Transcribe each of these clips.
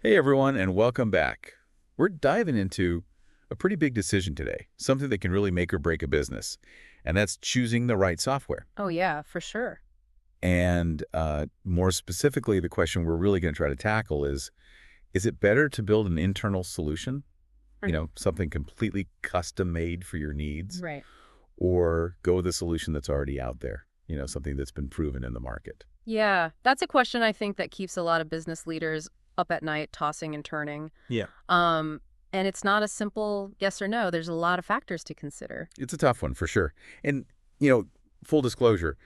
Hey everyone, and welcome back. We're diving into a pretty big decision today, something that can really make or break a business, and that's choosing the right software. Oh, yeah, for sure. And more specifically, the question we're really going to try to tackle is it better to build an internal solution, Mhm. something completely custom made for your needs, Right. or go with a solution that's already out there, something that's been proven in the market? Yeah, that's a question I think that keeps a lot of business leaders up at night, tossing and turning. Yeah. Um, and it's not a simple yes or no. There's a lot of factors to consider. It's a tough one for sure. And, you know, full disclosure,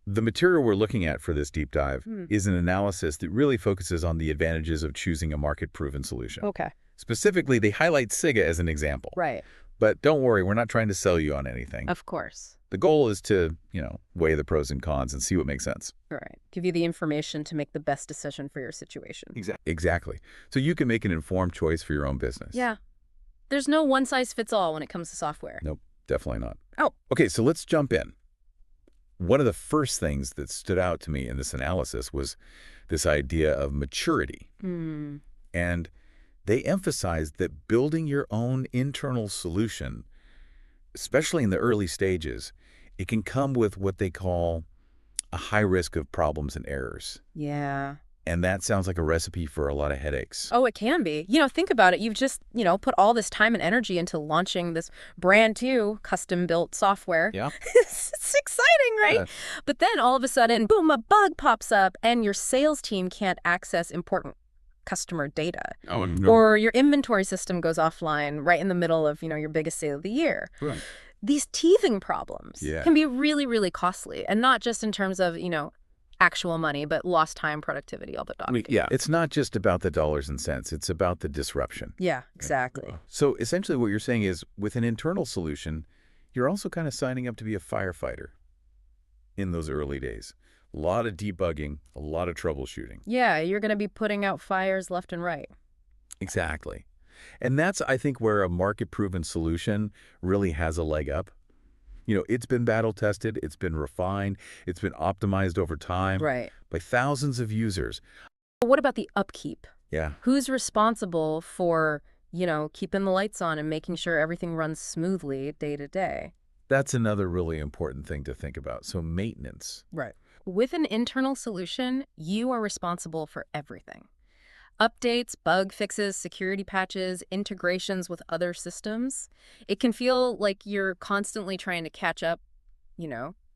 the material we're looking at for this deep dive Hmm. is an analysis that really focuses on the advantages of choosing a market-proven solution. Okay. Specifically, they highlight Sigga as an example. Right. But don't worry, we're not trying to sell you on anything. Of course. The goal is to, weigh the pros and cons and see what makes sense. All right. Give you the information to make the best decision for your situation. Exactly. So you can make an informed choice for your own business. Yeah. There's no one size fits all when it comes to software. Nope, definitely not. Oh. Okay, so let's jump in. One of the first things that stood out to me in this analysis was this idea of maturity. Hmm. And they emphasized that building your own internal solution, especially in the early stages, it can come with what they call a high risk of problems and errors. Yeah. And that sounds like a recipe for a lot of headaches. Oh, it can be. Think about it. You've just, put all this time and energy into launching this brand new custom-built software. Yeah. It's exciting, right? Yeah. But then all of a sudden, boom, a bug pops up and your sales team can't access important customer data. Oh, no. Or your inventory system goes offline right in the middle of, your biggest sale of the year. Right. These teething problems Yeah. can be really, really costly. And not just in terms of, actual money, but lost time, productivity, all the dog. Yeah, it's not just about the dollars and cents. It's about the disruption. Yeah, exactly. So essentially what you're saying is with an internal solution, you're also kind of signing up to be a firefighter in those early days. A lot of debugging, a lot of troubleshooting. Yeah, you're going to be putting out fires left and right. Exactly. And that's, I think, where a market-proven solution really has a leg up. It's been battle-tested, it's been refined, it's been optimized over time Right. by thousands of users. But what about the upkeep? Yeah. Who's responsible for, keeping the lights on and making sure everything runs smoothly day to day? That's another really important thing to think about. So maintenance. Right. With an internal solution, you are responsible for everything. Updates, bug fixes, security patches, integrations with other systems. It can feel like you're constantly trying to catch up,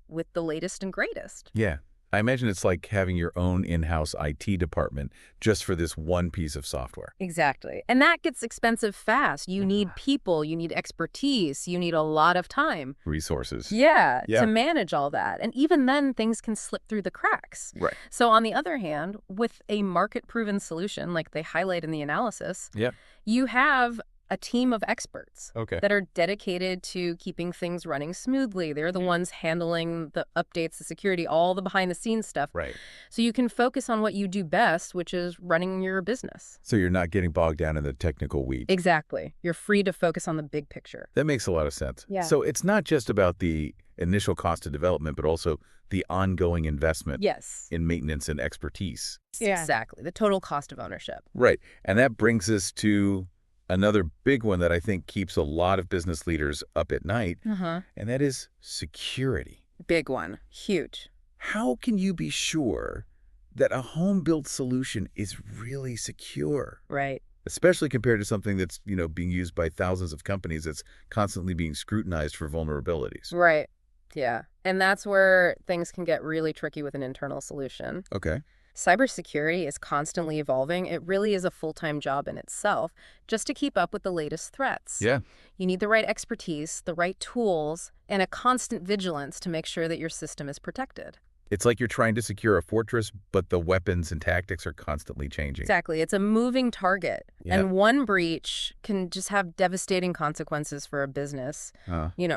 with the latest and greatest. Yeah. I imagine it's like having your own in-house IT department just for this one piece of software. Exactly. And that gets expensive fast. You need people, you need expertise, you need a lot of time. Resources. Yeah, Yeah. to manage all that. And even then, things can slip through the cracks. Right. So on the other hand, with a market-proven solution, like they highlight in the analysis, Yeah. you have a team of experts Okay. that are dedicated to keeping things running smoothly. They're the ones handling the updates, the security, all the behind-the-scenes stuff. Right. So you can focus on what you do best, which is running your business. So you're not getting bogged down in the technical weeds. Exactly. You're free to focus on the big picture. That makes a lot of sense. Yeah. So it's not just about the initial cost of development, but also the ongoing investment Yes. in maintenance and expertise. Yeah. Exactly. The total cost of ownership. Right. And that brings us to another big one that I think keeps a lot of business leaders up at night, and that is security. Big one. Huge. How can you be sure that a home-built solution is really secure? Right. Especially compared to something that's, being used by thousands of companies that's constantly being scrutinized for vulnerabilities. Right. Yeah. And that's where things can get really tricky with an internal solution. Okay. Cybersecurity is constantly evolving. It really is a full-time job in itself, just to keep up with the latest threats. Yeah. You need the right expertise, the right tools, and a constant vigilance to make sure that your system is protected. It's like you're trying to secure a fortress, but the weapons and tactics are constantly changing. Exactly. It's a moving target. Yeah. And one breach can just have devastating consequences for a business,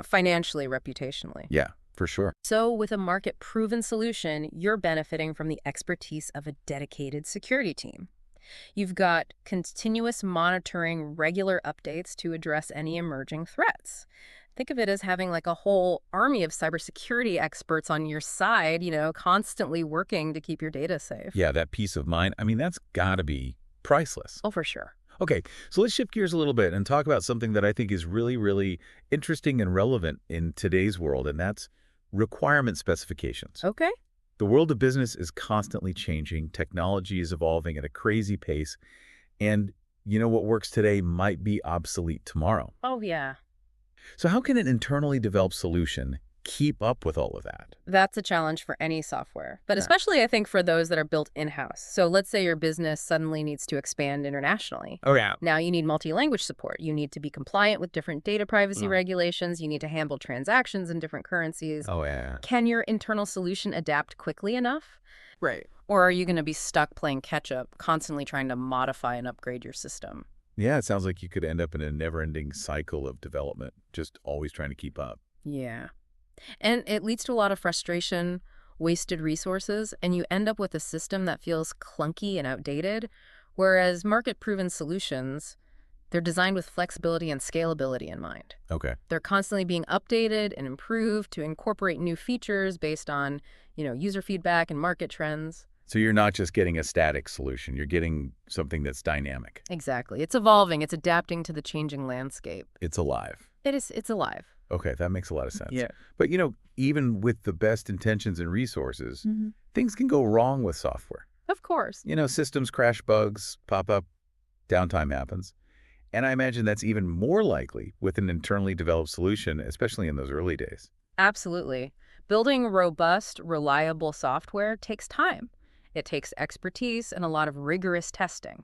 financially, reputationally. Yeah, for sure. So with a market-proven solution, you're benefiting from the expertise of a dedicated security team. You've got continuous monitoring, regular updates to address any emerging threats. Think of it as having like a whole army of cybersecurity experts on your side, constantly working to keep your data safe. Yeah, that peace of mind. I mean, that's got to be priceless. Oh, for sure. Okay, so let's shift gears a little bit and talk about something that I think is really, really interesting and relevant in today's world, and that's requirement specifications. Okay. The world of business is constantly changing. Technology is evolving at a crazy pace, and what works today might be obsolete tomorrow. Oh, yeah. So how can an internally developed solution keep up with all of that? That's a challenge for any software, but Yeah. especially I think for those that are built in-house. So let's say your business suddenly needs to expand internationally. Oh, yeah. Now you need multi-language support. You need to be compliant with different data privacy Mm. regulations. You need to handle transactions in different currencies. Oh, yeah. Can your internal solution adapt quickly enough? Right. Or are you going to be stuck playing catch-up, constantly trying to modify and upgrade your system? Yeah, it sounds like you could end up in a never-ending cycle of development, just always trying to keep up. Yeah. And it leads to a lot of frustration, wasted resources, and you end up with a system that feels clunky and outdated, whereas market-proven solutions, they're designed with flexibility and scalability in mind. Okay. They're constantly being updated and improved to incorporate new features based on, user feedback and market trends. So you're not just getting a static solution, you're getting something that's dynamic. Exactly. It's evolving. It's adapting to the changing landscape. It's alive. It's alive. Okay, that makes a lot of sense. Yeah. But, even with the best intentions and resources, Mhm. things can go wrong with software. Of course. Systems crash, bugs pop up, downtime happens. And I imagine that's even more likely with an internally developed solution, especially in those early days. Absolutely. Building robust, reliable software takes time. It takes expertise and a lot of rigorous testing.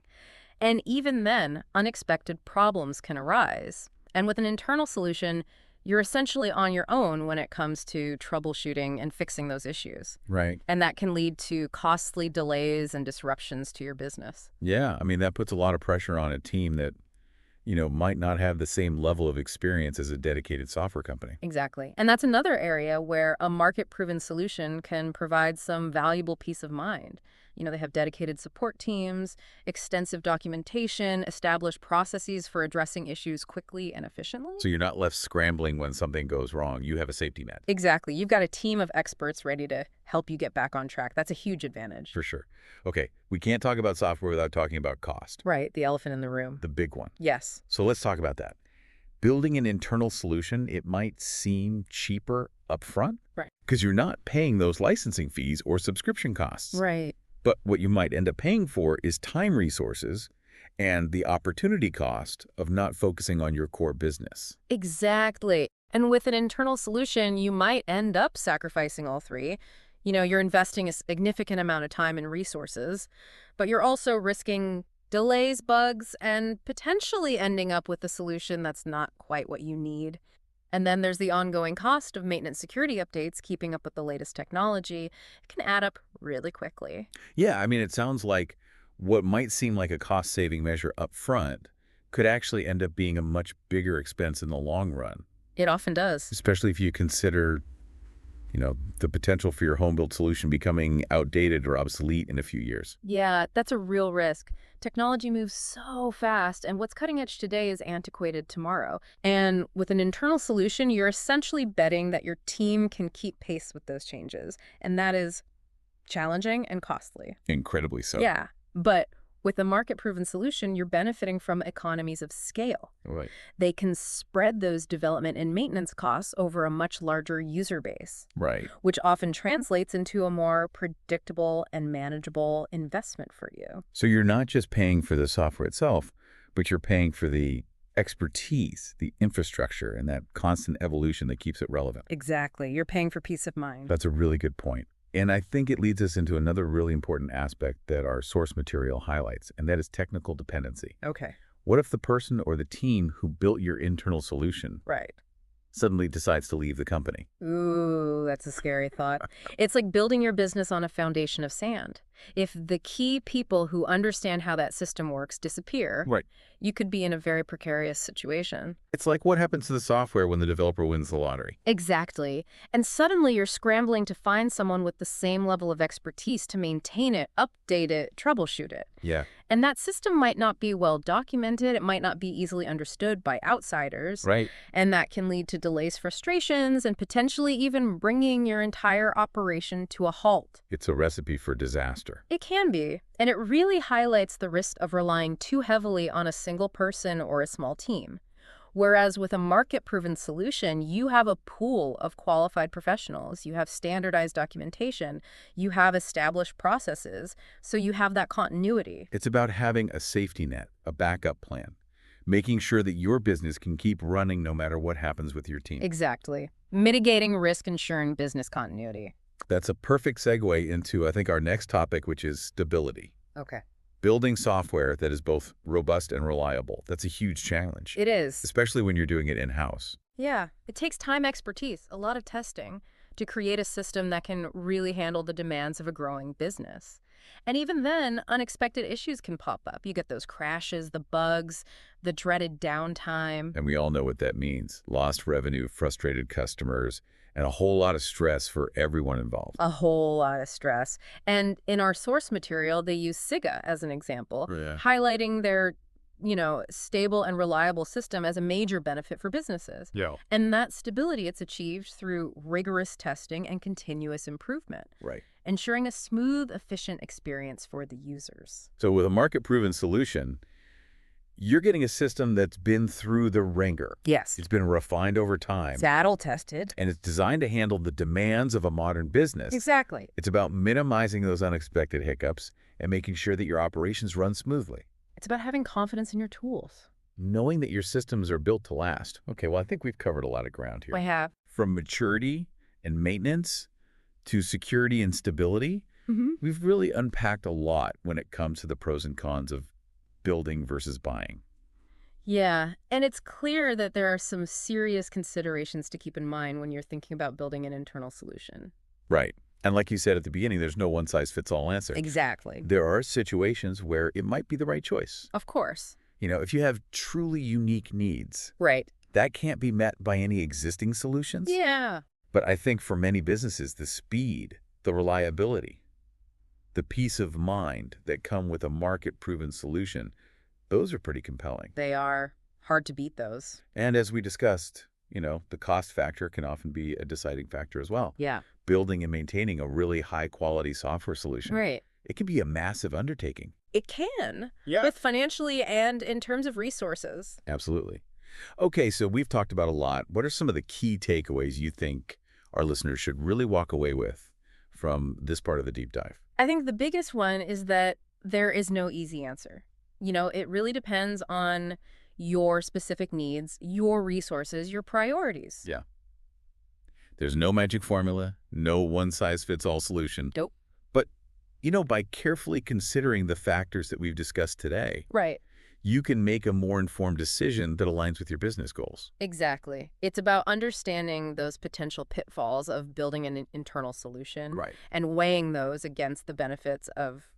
And even then, unexpected problems can arise. And with an internal solution, you're essentially on your own when it comes to troubleshooting and fixing those issues. Right. And that can lead to costly delays and disruptions to your business. Yeah, I mean, that puts a lot of pressure on a team that, might not have the same level of experience as a dedicated software company. Exactly. And that's another area where a market-proven solution can provide some valuable peace of mind. They have dedicated support teams, extensive documentation, established processes for addressing issues quickly and efficiently. So you're not left scrambling when something goes wrong. You have a safety net. Exactly. You've got a team of experts ready to help you get back on track. That's a huge advantage. For sure. Okay, we can't talk about software without talking about cost, Right. The elephant in the room. the big one. Yes. So let's talk about that. Building an internal solution, it might seem cheaper upfront. Right. Because you're not paying those licensing fees or subscription costs. Right. But what you might end up paying for is time resources and the opportunity cost of not focusing on your core business. Exactly. And with an internal solution, you might end up sacrificing all three. You're investing a significant amount of time and resources, but you're also risking delays, bugs, and potentially ending up with a solution that's not quite what you need. And then there's the ongoing cost of maintenance security updates, keeping up with the latest technology. It can add up really quickly. Yeah, I mean, it sounds like what might seem like a cost-saving measure up front could actually end up being a much bigger expense in the long run, It often does. especially if you consider, the potential for your home-built solution becoming outdated or obsolete in a few years. Yeah, that's a real risk. Technology moves so fast, and what's cutting edge today is antiquated tomorrow. And with an internal solution, you're essentially betting that your team can keep pace with those changes. And that is challenging and costly. Incredibly so. Yeah, but with a market-proven solution, you're benefiting from economies of scale. Right. They can spread those development and maintenance costs over a much larger user base, Right. which often translates into a more predictable and manageable investment for you. So you're not just paying for the software itself, but you're paying for the expertise, the infrastructure, and that constant evolution that keeps it relevant. Exactly. You're paying for peace of mind. That's a really good point. And I think it leads us into another really important aspect that our source material highlights, and that is technical dependency. Okay. What if the person or the team who built your internal solution Right. suddenly decides to leave the company? Ooh, that's a scary thought. It's like building your business on a foundation of sand. If the key people who understand how that system works disappear, Right. you could be in a very precarious situation. It's like what happens to the software when the developer wins the lottery. Exactly. And suddenly you're scrambling to find someone with the same level of expertise to maintain it, update it, troubleshoot it. Yeah. And that system might not be well documented. It might not be easily understood by outsiders. Right. And that can lead to delays, frustrations, and potentially even bringing your entire operation to a halt. It's a recipe for disaster. disaster. It can be, and it really highlights the risk of relying too heavily on a single person or a small team. Whereas with a market-proven solution, you have a pool of qualified professionals, you have standardized documentation, you have established processes, so you have that continuity. It's about having a safety net, a backup plan, making sure that your business can keep running no matter what happens with your team. Exactly. Mitigating risk, ensuring business continuity. That's a perfect segue into, I think, our next topic, which is stability. Okay. Building software that is both robust and reliable. That's a huge challenge, It is. especially when you're doing it in-house. Yeah, it takes time, expertise, a lot of testing to create a system that can really handle the demands of a growing business. And even then, unexpected issues can pop up. You get those crashes, the bugs, the dreaded downtime. And we all know what that means. Lost revenue, frustrated customers, and a whole lot of stress for everyone involved. A whole lot of stress. And in our source material, they use Sigga as an example, Yeah. highlighting their, stable and reliable system as a major benefit for businesses. Yeah. And that stability, it's achieved through rigorous testing and continuous improvement, Right. ensuring a smooth, efficient experience for the users. So with a market-proven solution, you're getting a system that's been through the ringer. Yes. It's been refined over time, Saddle tested. and it's designed to handle the demands of a modern business. Exactly. It's about minimizing those unexpected hiccups and making sure that your operations run smoothly. It's about having confidence in your tools. Knowing that your systems are built to last. Okay, well, I think we've covered a lot of ground here. I have. From maturity and maintenance to security and stability, we've really unpacked a lot when it comes to the pros and cons of building versus buying. Yeah, and it's clear that there are some serious considerations to keep in mind when you're thinking about building an internal solution. Right. And like you said at the beginning, there's no one-size-fits-all answer. Exactly. There are situations where it might be the right choice. Of course. If you have truly unique needs, Right. that can't be met by any existing solutions. Yeah. But I think for many businesses, the speed, the reliability, the peace of mind that come with a market-proven solution, those are pretty compelling. They are hard to beat those. And as we discussed, the cost factor can often be a deciding factor as well. Yeah. Building and maintaining a really high-quality software solution, Right. it can be a massive undertaking. It can. Yeah. Both financially and in terms of resources. Absolutely. Okay, so we've talked about a lot. What are some of the key takeaways you think our listeners should really walk away with from this part of the deep dive? I think the biggest one is that there is no easy answer. It really depends on your specific needs, your resources, your priorities. Yeah. There's no magic formula, no one-size-fits-all solution. Nope. But, by carefully considering the factors that we've discussed today, Right. you can make a more informed decision that aligns with your business goals. Exactly. It's about understanding those potential pitfalls of building an internal solution Right. and weighing those against the benefits of,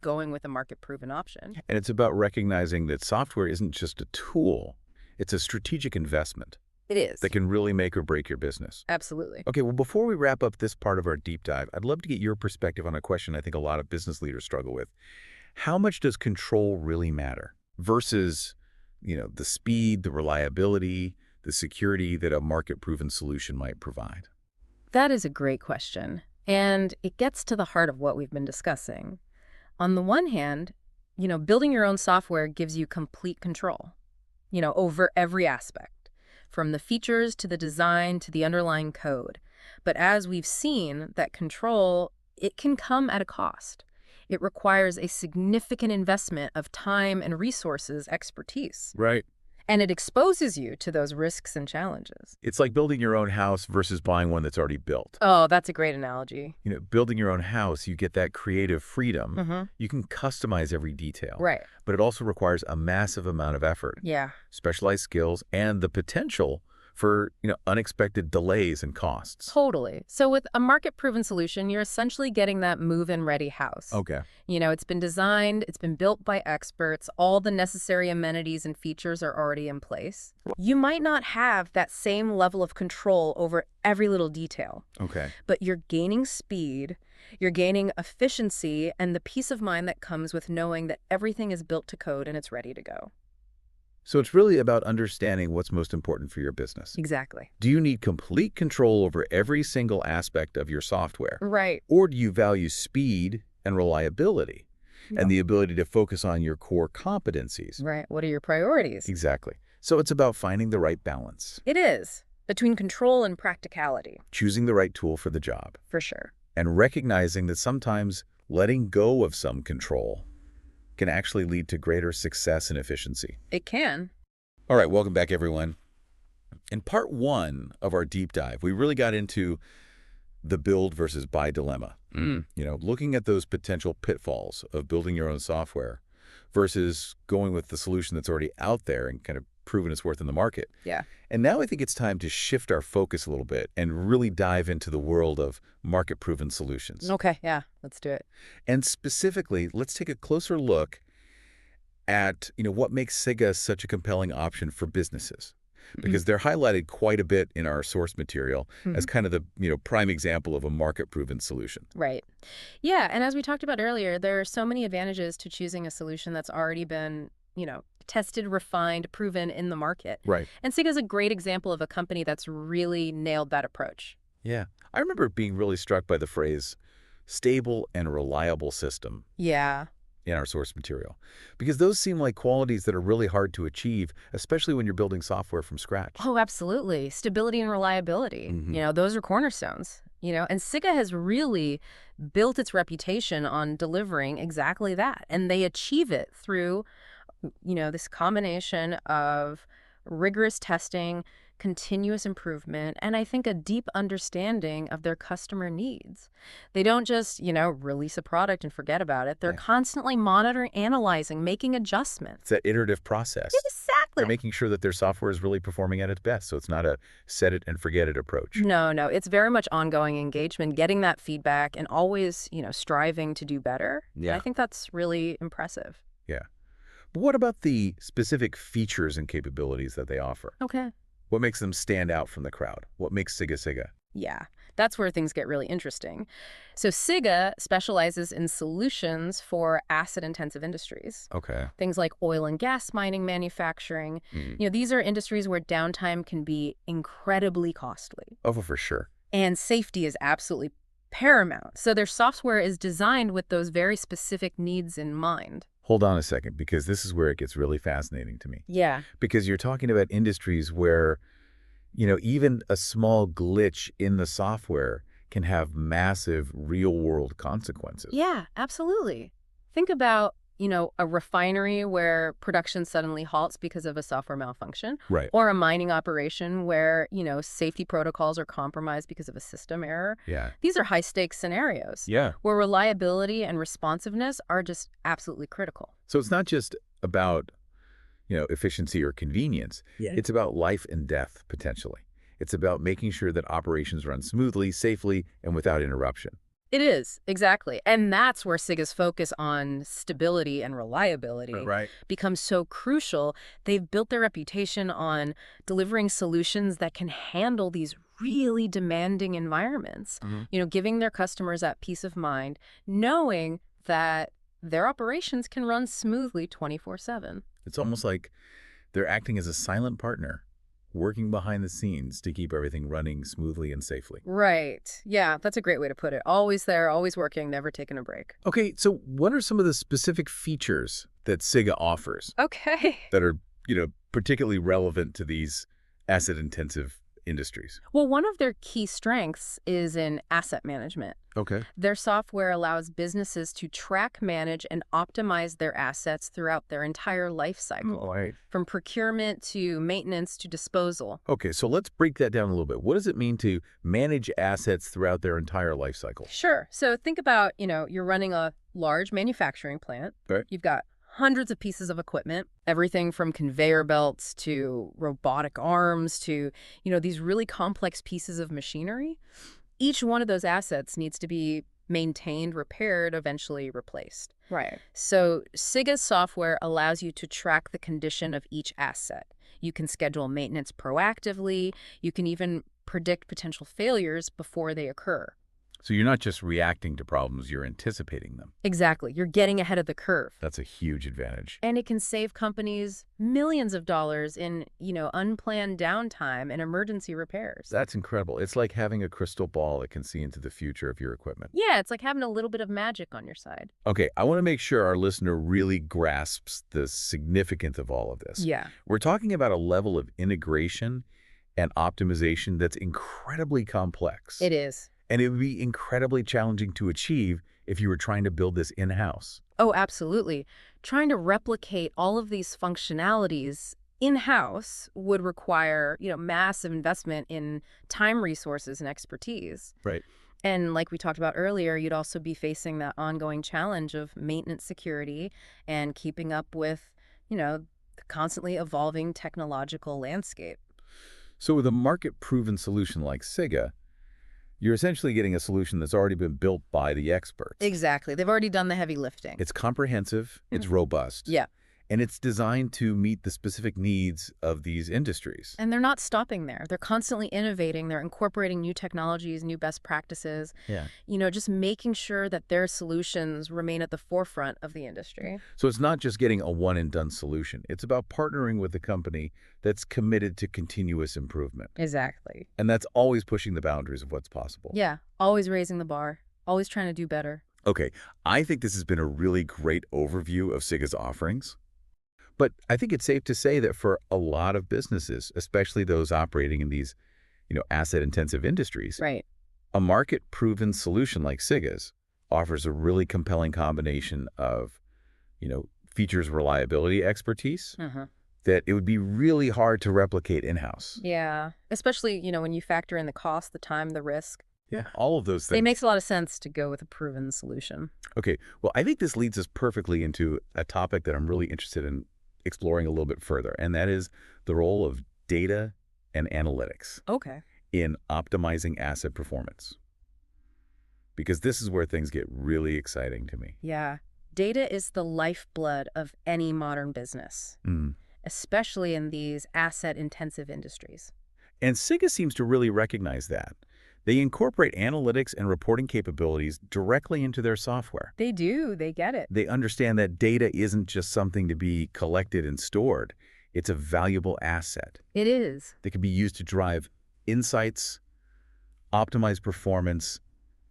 going with a market-proven option. And it's about recognizing that software isn't just a tool, it's a strategic investment It is. that can really make or break your business. Absolutely. Okay, well, before we wrap up this part of our deep dive, I'd love to get your perspective on a question I think a lot of business leaders struggle with. How much does control really matter versus, the speed, the reliability, the security that a market-proven solution might provide? That is a great question. And it gets to the heart of what we've been discussing. On the one hand, building your own software gives you complete control, over every aspect, from the features to the design to the underlying code. But as we've seen, that control, it can come at a cost. It requires a significant investment of time and resources, expertise. Right. And it exposes you to those risks and challenges. It's like building your own house versus buying one that's already built. Oh, that's a great analogy. Building your own house, you get that creative freedom. You can customize every detail. Right. But it also requires a massive amount of effort, Yeah. specialized skills, and the potential for, unexpected delays and costs. Totally. So with a market-proven solution, you're essentially getting that move-in-ready house. Okay. It's been designed, it's been built by experts, all the necessary amenities and features are already in place. You might not have that same level of control over every little detail, Okay. but you're gaining speed, you're gaining efficiency, and the peace of mind that comes with knowing that everything is built to code and it's ready to go. So it's really about understanding what's most important for your business. Exactly. Do you need complete control over every single aspect of your software? Right. Or do you value speed and reliability, Yeah. and the ability to focus on your core competencies. Right. What are your priorities? Exactly. So it's about finding the right balance, It is. Between control and practicality, choosing the right tool for the job, for sure. and recognizing that sometimes letting go of some control can actually lead to greater success and efficiency. It can. All right, welcome back, everyone. In part one of our deep dive, we really got into the build versus buy dilemma. Looking at those potential pitfalls of building your own software versus going with the solution that's already out there and kind of proven its worth in the market. Yeah. And now I think it's time to shift our focus a little bit and really dive into the world of market-proven solutions. Okay. Yeah. Let's do it. And specifically, let's take a closer look at, what makes Sigga such a compelling option for businesses. Because they're highlighted quite a bit in our source material as kind of the, prime example of a market-proven solution. Right. Yeah. And as we talked about earlier, there are so many advantages to choosing a solution that's already been, tested, refined, proven in the market. Right. And Sigga is a great example of a company that's really nailed that approach. Yeah. I remember being really struck by the phrase stable and reliable system Yeah. in our source material, because those seem like qualities that are really hard to achieve, especially when you're building software from scratch. Oh, absolutely. Stability and reliability. Those are cornerstones. And Sigga has really built its reputation on delivering exactly that. And they achieve it through, this combination of rigorous testing, continuous improvement, and I think a deep understanding of their customer needs. They don't just, release a product and forget about it. They're Yeah. constantly monitoring, analyzing, making adjustments. It's that iterative process. Exactly. They're making sure that their software is really performing at its best, so it's not a set it and forget it approach. No, no. It's very much ongoing engagement, getting that feedback and always, striving to do better. And Yeah. I think that's really impressive. Yeah. But what about the specific features and capabilities that they offer? Okay. What makes them stand out from the crowd? What makes Sigga Sigga? Yeah, that's where things get really interesting. So Sigga specializes in solutions for asset-intensive industries. Okay. Things like oil and gas mining, manufacturing. These are industries where downtime can be incredibly costly. Oh, for sure. And safety is absolutely paramount. So their software is designed with those very specific needs in mind. Hold on a second, because this is where it gets really fascinating to me. Yeah. Because you're talking about industries where, even a small glitch in the software can have massive real-world consequences. Yeah, absolutely. Think about, a refinery where production suddenly halts because of a software malfunction. Right. Or a mining operation where, safety protocols are compromised because of a system error. Yeah. These are high-stakes scenarios Yeah. where reliability and responsiveness are just absolutely critical. So it's not just about, efficiency or convenience. Yeah. It's about life and death, potentially. It's about making sure that operations run smoothly, safely, and without interruption. It is, exactly. And that's where Sigga's focus on stability and reliability Right. becomes so crucial. They've built their reputation on delivering solutions that can handle these really demanding environments, giving their customers that peace of mind, knowing that their operations can run smoothly 24/7. It's almost like they're acting as a silent partner, working behind the scenes to keep everything running smoothly and safely. Right. Yeah, that's a great way to put it. Always there, always working, never taking a break. Okay, so what are some of the specific features that Sigga offers Okay. that are, particularly relevant to these asset-intensive industries? Well, one of their key strengths is in asset management. Okay. Their software allows businesses to track, manage, and optimize their assets throughout their entire life cycle, All right. from procurement to maintenance to disposal. Okay, so let's break that down a little bit. What does it mean to manage assets throughout their entire life cycle? Sure. So think about, you're running a large manufacturing plant. Okay. You've got hundreds of pieces of equipment, everything from conveyor belts to robotic arms to, these really complex pieces of machinery. Each one of those assets needs to be maintained, repaired, eventually replaced. Right. So Sigga's software allows you to track the condition of each asset. You can schedule maintenance proactively. You can even predict potential failures before they occur. So you're not just reacting to problems, you're anticipating them. Exactly. You're getting ahead of the curve. That's a huge advantage. And it can save companies millions of dollars in, unplanned downtime and emergency repairs. That's incredible. It's like having a crystal ball that can see into the future of your equipment. Yeah, it's like having a little bit of magic on your side. Okay, I want to make sure our listener really grasps the significance of all of this. Yeah. We're talking about a level of integration and optimization that's incredibly complex. It is. And it would be incredibly challenging to achieve if you were trying to build this in-house. Oh, absolutely. Trying to replicate all of these functionalities in-house would require, massive investment in time, resources, and expertise. Right. And like we talked about earlier, you'd also be facing that ongoing challenge of maintenance security and keeping up with, the constantly evolving technological landscape. So with a market-proven solution like Sigga, you're essentially getting a solution that's already been built by the experts. Exactly. They've already done the heavy lifting. It's comprehensive, it's robust, Yeah. and it's designed to meet the specific needs of these industries. And they're not stopping there. They're constantly innovating. They're incorporating new technologies, new best practices, Yeah. just making sure that their solutions remain at the forefront of the industry. So it's not just getting a one-and-done solution. It's about partnering with a company that's committed to continuous improvement. Exactly. And that's always pushing the boundaries of what's possible. Yeah. Always raising the bar, always trying to do better. Okay, I think this has been a really great overview of Sigga's offerings. But I think it's safe to say that for a lot of businesses, especially those operating in these, asset-intensive industries, Right. a market-proven solution like Sigga's offers a really compelling combination of, features reliability expertise Uh-huh. that it would be really hard to replicate in-house. Yeah. Especially, when you factor in the cost, the time, the risk. Yeah, all of those It things. makes a lot of sense to go with a proven solution. Okay, well, I think this leads us perfectly into a topic that I'm really interested in exploring a little bit further, and that is the role of data and analytics Okay. in optimizing asset performance. Because this is where things get really exciting to me. Yeah. Data is the lifeblood of any modern business, Mm. especially in these asset-intensive industries. And Sigga seems to really recognize that. They incorporate analytics and reporting capabilities directly into their software. They do. They get it. They understand that data isn't just something to be collected and stored. It's a valuable asset It is. that can be used to drive insights, optimize performance,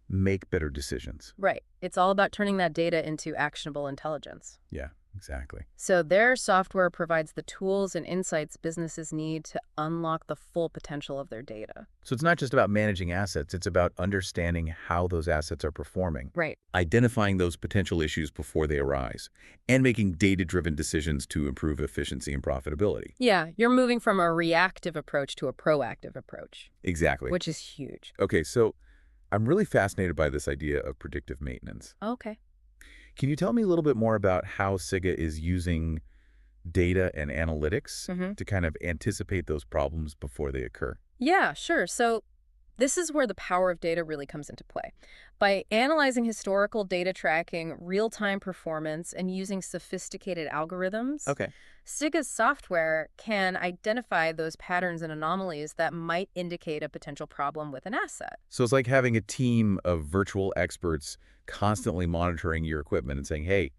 make better decisions. Right. It's all about turning that data into actionable intelligence. Yeah, exactly. So their software provides the tools and insights businesses need to unlock the full potential of their data. So it's not just about managing assets, it's about understanding how those assets are performing, Right. identifying those potential issues before they arise, and making data-driven decisions to improve efficiency and profitability. Yeah, you're moving from a reactive approach to a proactive approach, Exactly. which is huge. Okay, so I'm really fascinated by this idea of predictive maintenance. Okay. Can you tell me a little bit more about how Sigga is using data and analytics Mm-hmm. to kind of anticipate those problems before they occur? Yeah, sure. So this is where the power of data really comes into play. By analyzing historical data tracking, real-time performance, and using sophisticated algorithms, Okay. Sigga's software can identify those patterns and anomalies that might indicate a potential problem with an asset. So it's like having a team of virtual experts constantly monitoring your equipment and saying, hey,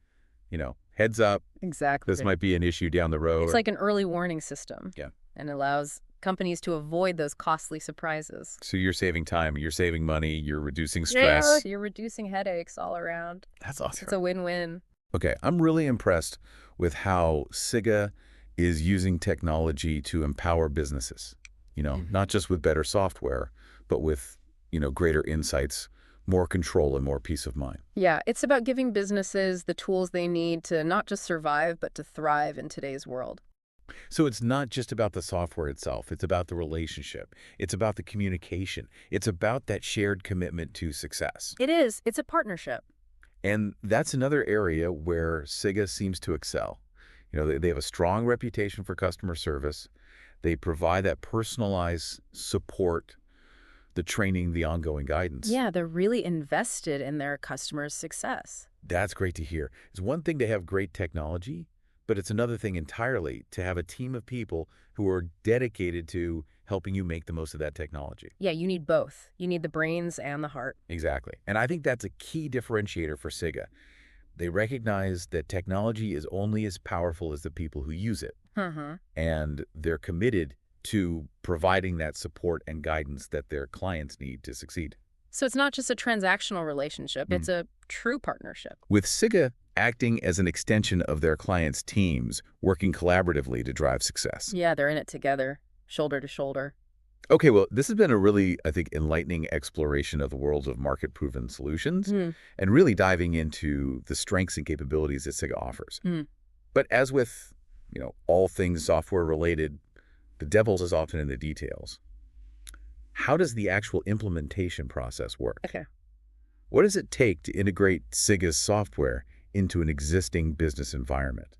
heads up, Exactly. this might be an issue down the road. It's like an early warning system. Yeah. And allows companies to avoid those costly surprises. So you're saving time, you're saving money, you're reducing stress. Yeah, you're reducing headaches all around. That's awesome. It's a win-win. Okay, I'm really impressed with how Sigga is using technology to empower businesses, not just with better software, but with, greater insights, more control, and more peace of mind. Yeah, it's about giving businesses the tools they need to not just survive, but to thrive in today's world. So it's not just about the software itself. It's about the relationship. It's about the communication. It's about that shared commitment to success. It is. It's a partnership. And that's another area where Sigga seems to excel. They have a strong reputation for customer service. They provide that personalized support, the training, the ongoing guidance. Yeah, they're really invested in their customers' success. That's great to hear. It's one thing to have great technology, but it's another thing entirely to have a team of people who are dedicated to helping you make the most of that technology. Yeah, you need both. You need the brains and the heart. Exactly. And I think that's a key differentiator for Sigga. They recognize that technology is only as powerful as the people who use it, Uh-huh. and they're committed to providing that support and guidance that their clients need to succeed. So it's not just a transactional relationship, Mm. it's a true partnership. With Sigga acting as an extension of their clients' teams, working collaboratively to drive success. Yeah, they're in it together, shoulder to shoulder. Okay, well, this has been a really, I think, enlightening exploration of the world of market-proven solutions Hmm. and really diving into the strengths and capabilities that Sigga offers. Hmm. But as with, all things software related, the devil is often in the details. How does the actual implementation process work? Okay. What does it take to integrate Sigga's software into an existing business environment?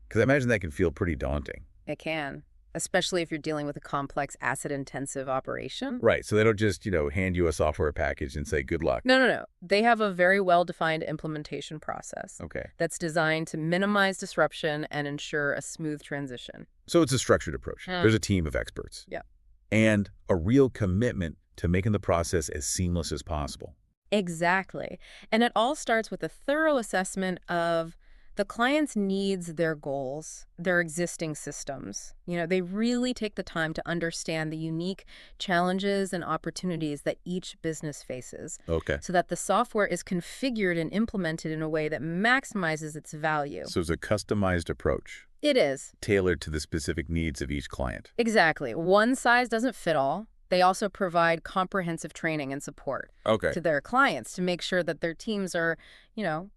Because I imagine that can feel pretty daunting. It can, especially if you're dealing with a complex asset-intensive operation. Right, so they don't just, hand you a software package and say, good luck. No, no, no. They have a very well-defined implementation process Okay. that's designed to minimize disruption and ensure a smooth transition. So it's a structured approach. There's a team of experts. Yeah. And a real commitment to making the process as seamless as possible. Exactly. And it all starts with a thorough assessment of the client's needs, their goals, their existing systems. They really take the time to understand the unique challenges and opportunities that each business faces Okay. so that the software is configured and implemented in a way that maximizes its value. So it's a customized approach, It is. tailored to the specific needs of each client. Exactly. One size doesn't fit all. They also provide comprehensive training and support Okay. to their clients to make sure that their teams are,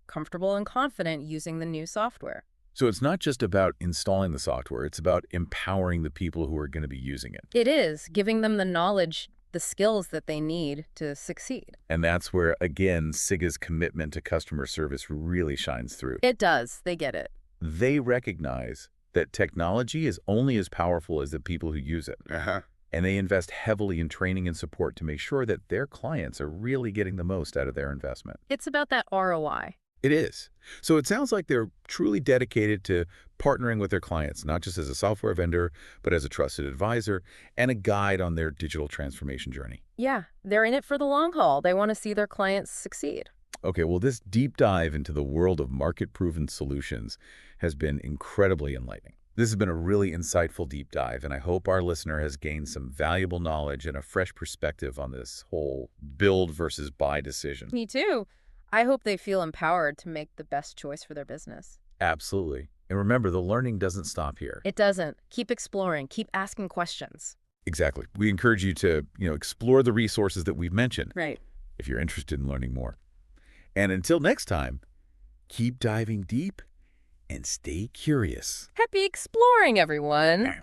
comfortable and confident using the new software. So it's not just about installing the software, it's about empowering the people who are going to be using it. It is giving them the knowledge, the skills that they need to succeed. And that's where, again, Sigga's commitment to customer service really shines through. It does. They get it. They recognize that technology is only as powerful as the people who use it. And they invest heavily in training and support to make sure that their clients are really getting the most out of their investment. It's about that ROI. It is. So it sounds like they're truly dedicated to partnering with their clients, not just as a software vendor, but as a trusted advisor and a guide on their digital transformation journey. Yeah, they're in it for the long haul. They want to see their clients succeed. Okay, well, this deep dive into the world of market-proven solutions has been incredibly enlightening. This has been a really insightful deep dive, and I hope our listener has gained some valuable knowledge and a fresh perspective on this whole build versus buy decision. Me too. I hope they feel empowered to make the best choice for their business. Absolutely. And remember, the learning doesn't stop here. It doesn't. Keep exploring. Keep asking questions. Exactly. We encourage you to, explore the resources that we've mentioned Right. if you're interested in learning more. And until next time, keep diving deep and stay curious. Happy exploring, everyone.